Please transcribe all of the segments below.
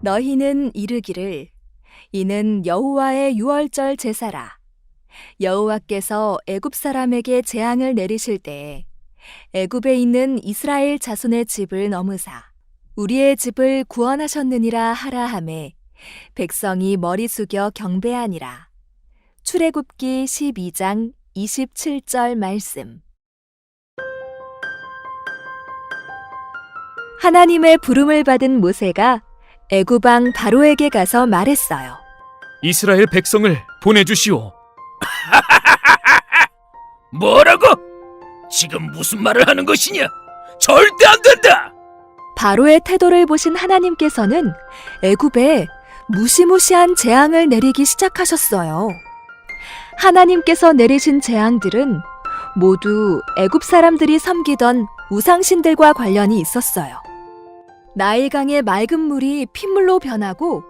너희는 이르기를 이는 여호와의 유월절 제사라. 여호와께서 애굽 사람에게 재앙을 내리실 때에 애굽에 있는 이스라엘 자손의 집을 넘으사 우리의 집을 구원하셨느니라 하라 하매 백성이 머리 숙여 경배하니라. 출애굽기 12장 27절 말씀. 하나님의 부름을 받은 모세가 애굽 왕 바로에게 가서 말했어요. 이스라엘 백성을 보내주시오. 뭐라고? 지금 무슨 말을 하는 것이냐? 절대 안 된다! 바로의 태도를 보신 하나님께서는 애굽에 무시무시한 재앙을 내리기 시작하셨어요. 하나님께서 내리신 재앙들은 모두 애굽 사람들이 섬기던 우상신들과 관련이 있었어요. 나일강의 맑은 물이 핏물로 변하고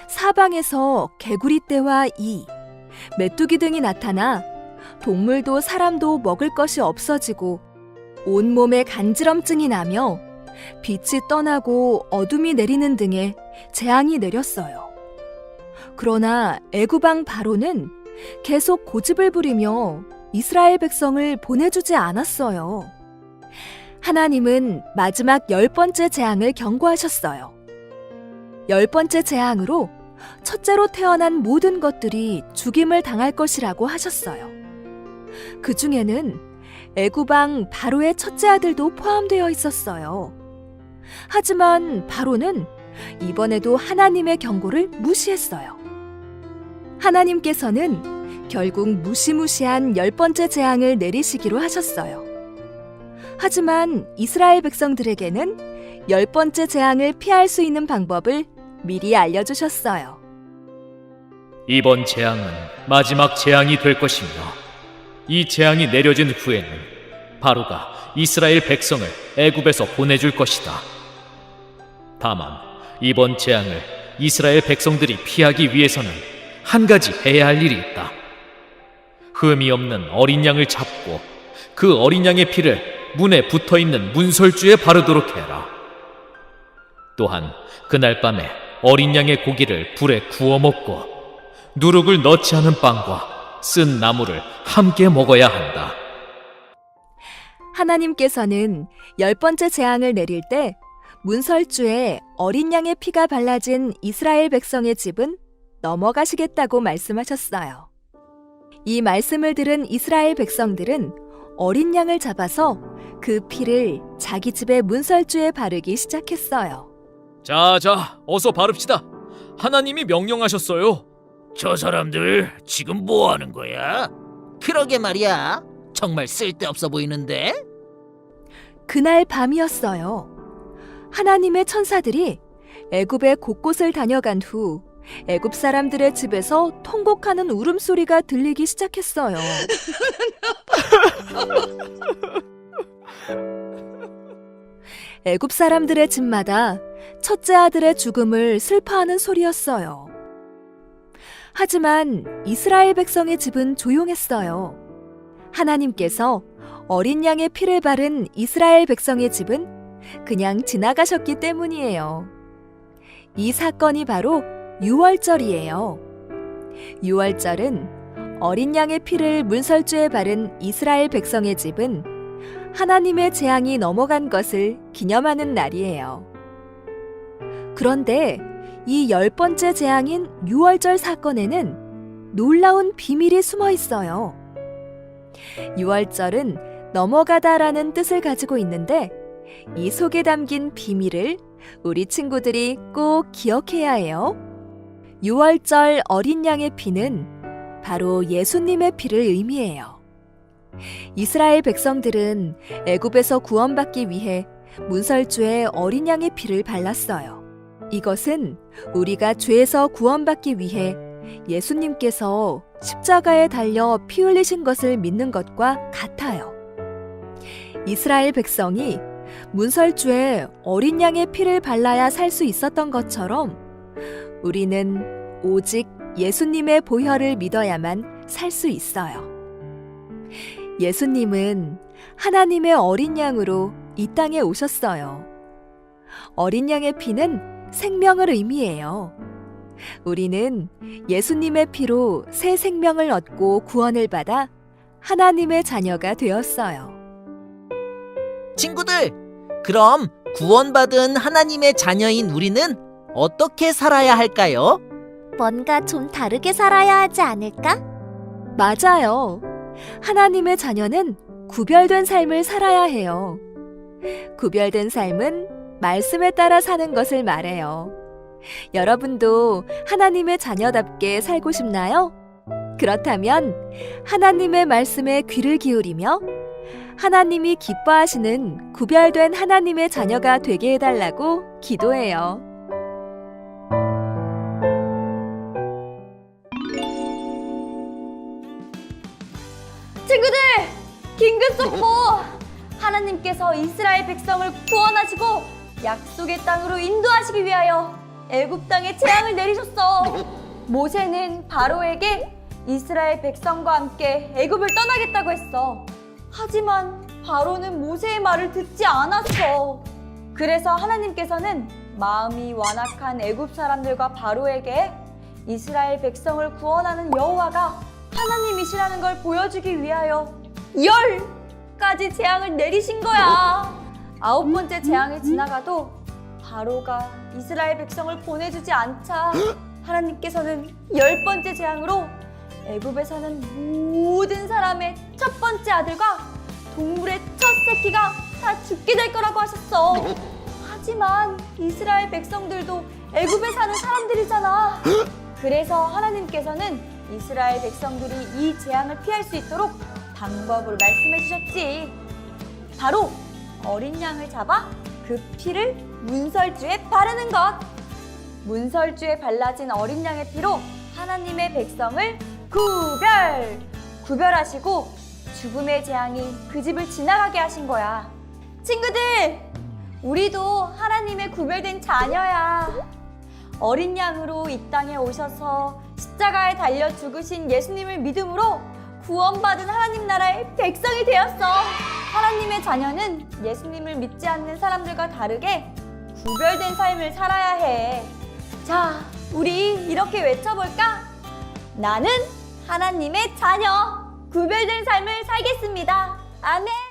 사방에서 개구리떼와 이, 메뚜기 등이 나타나 동물도 사람도 먹을 것이 없어지고 온몸에 간지럼증이 나며 빛이 떠나고 어둠이 내리는 등의 재앙이 내렸어요. 그러나 애굽 왕 바로는 계속 고집을 부리며 이스라엘 백성을 보내주지 않았어요. 하나님은 마지막 10번째 재앙을 경고하셨어요. 10번째 재앙으로 첫째로 태어난 모든 것들이 죽임을 당할 것이라고 하셨어요. 그 중에는 애굽 왕 바로의 첫째 아들도 포함되어 있었어요. 하지만 바로는 이번에도 하나님의 경고를 무시했어요. 하나님께서는 결국 무시무시한 10번째 재앙을 내리시기로 하셨어요. 하지만 이스라엘 백성들에게는 10번째 재앙을 피할 수 있는 방법을 미리 알려주셨어요. 이번 재앙은 마지막 재앙이 될 것이며 이 재앙이 내려진 후에는 바로가 이스라엘 백성을 애굽에서 보내줄 것이다. 다만 이번 재앙을 이스라엘 백성들이 피하기 위해서는 한 가지 해야 할 일이 있다. 흠이 없는 어린 양을 잡고 그 어린 양의 피를 문에 붙어있는 문설주에 바르도록 해라. 또한 그날 밤에 어린 양의 고기를 불에 구워 먹고 누룩을 넣지 않은 빵과 쓴 나물을 함께 먹어야 한다. 하나님께서는 10번째 재앙을 내릴 때 문설주에 어린 양의 피가 발라진 이스라엘 백성의 집은 넘어가시겠다고 말씀하셨어요. 이 말씀을 들은 이스라엘 백성들은 어린 양을 잡아서 그 피를 자기 집의 문설주에 바르기 시작했어요. 자, 어서 바릅시다. 하나님이 명령하셨어요. 저 사람들 지금 뭐 하는 거야? 그러게 말이야. 정말 쓸데없어 보이는데? 그날 밤이었어요. 하나님의 천사들이 애굽의 곳곳을 다녀간 후 애굽 사람들의 집에서 통곡하는 울음소리가 들리기 시작했어요. 애굽 사람들의 집마다 첫째 아들의 죽음을 슬퍼하는 소리였어요. 하지만 이스라엘 백성의 집은 조용했어요. 하나님께서 어린 양의 피를 바른 이스라엘 백성의 집은 그냥 지나가셨기 때문이에요. 이 사건이 바로 유월절이에요. 유월절은 어린 양의 피를 문설주에 바른 이스라엘 백성의 집은 하나님의 재앙이 넘어간 것을 기념하는 날이에요. 그런데 이 10번째 재앙인 유월절 사건에는 놀라운 비밀이 숨어 있어요. 유월절은 넘어가다라는 뜻을 가지고 있는데 이 속에 담긴 비밀을 우리 친구들이 꼭 기억해야 해요. 유월절 어린 양의 피는 바로 예수님의 피를 의미해요. 이스라엘 백성들은 애굽에서 구원받기 위해 문설주에 어린 양의 피를 발랐어요. 이것은 우리가 죄에서 구원받기 위해 예수님께서 십자가에 달려 피 흘리신 것을 믿는 것과 같아요. 이스라엘 백성이 문설주에 어린 양의 피를 발라야 살 수 있었던 것처럼 우리는 오직 예수님의 보혈을 믿어야만 살 수 있어요. 예수님은 하나님의 어린 양으로 이 땅에 오셨어요. 어린 양의 피는 생명을 의미해요. 우리는 예수님의 피로 새 생명을 얻고 구원을 받아 하나님의 자녀가 되었어요. 친구들, 그럼 구원받은 하나님의 자녀인 우리는 어떻게 살아야 할까요? 뭔가 좀 다르게 살아야 하지 않을까? 맞아요. 하나님의 자녀는 구별된 삶을 살아야 해요. 구별된 삶은 말씀에 따라 사는 것을 말해요. 여러분도 하나님의 자녀답게 살고 싶나요? 그렇다면 하나님의 말씀에 귀를 기울이며 하나님이 기뻐하시는 구별된 하나님의 자녀가 되게 해달라고 기도해요. 친구들, 긴급 속보! 하나님께서 이스라엘 백성을 구원하시고 약속의 땅으로 인도하시기 위하여 애굽 땅에 재앙을 내리셨어. 모세는 바로에게 이스라엘 백성과 함께 애굽을 떠나겠다고 했어. 하지만 바로는 모세의 말을 듣지 않았어. 그래서 하나님께서는 마음이 완악한 애굽 사람들과 바로에게 이스라엘 백성을 구원하는 여호와가 하나님이시라는 걸 보여주기 위하여 10가지 재앙을 내리신 거야. 9번째 재앙이 지나가도 바로가 이스라엘 백성을 보내주지 않자 하나님께서는 10번째 재앙으로 애굽에 사는 모든 사람의 첫 번째 아들과 동물의 첫 새끼가 다 죽게 될 거라고 하셨어. 하지만 이스라엘 백성들도 애굽에 사는 사람들이잖아. 그래서 하나님께서는 이스라엘 백성들이 이 재앙을 피할 수 있도록 방법을 말씀해 주셨지. 바로 어린 양을 잡아 그 피를 문설주에 바르는 것. 문설주에 발라진 어린 양의 피로 하나님의 백성을 구별하시고 죽음의 재앙이 그 집을 지나가게 하신 거야. 친구들, 우리도 하나님의 구별된 자녀야. 어린 양으로 이 땅에 오셔서 십자가에 달려 죽으신 예수님을 믿음으로 구원받은 하나님 나라의 백성이 되었어. 하나님의 자녀는 예수님을 믿지 않는 사람들과 다르게 구별된 삶을 살아야 해. 자, 우리 이렇게 외쳐볼까? 나는 하나님의 자녀, 구별된 삶을 살겠습니다. 아멘.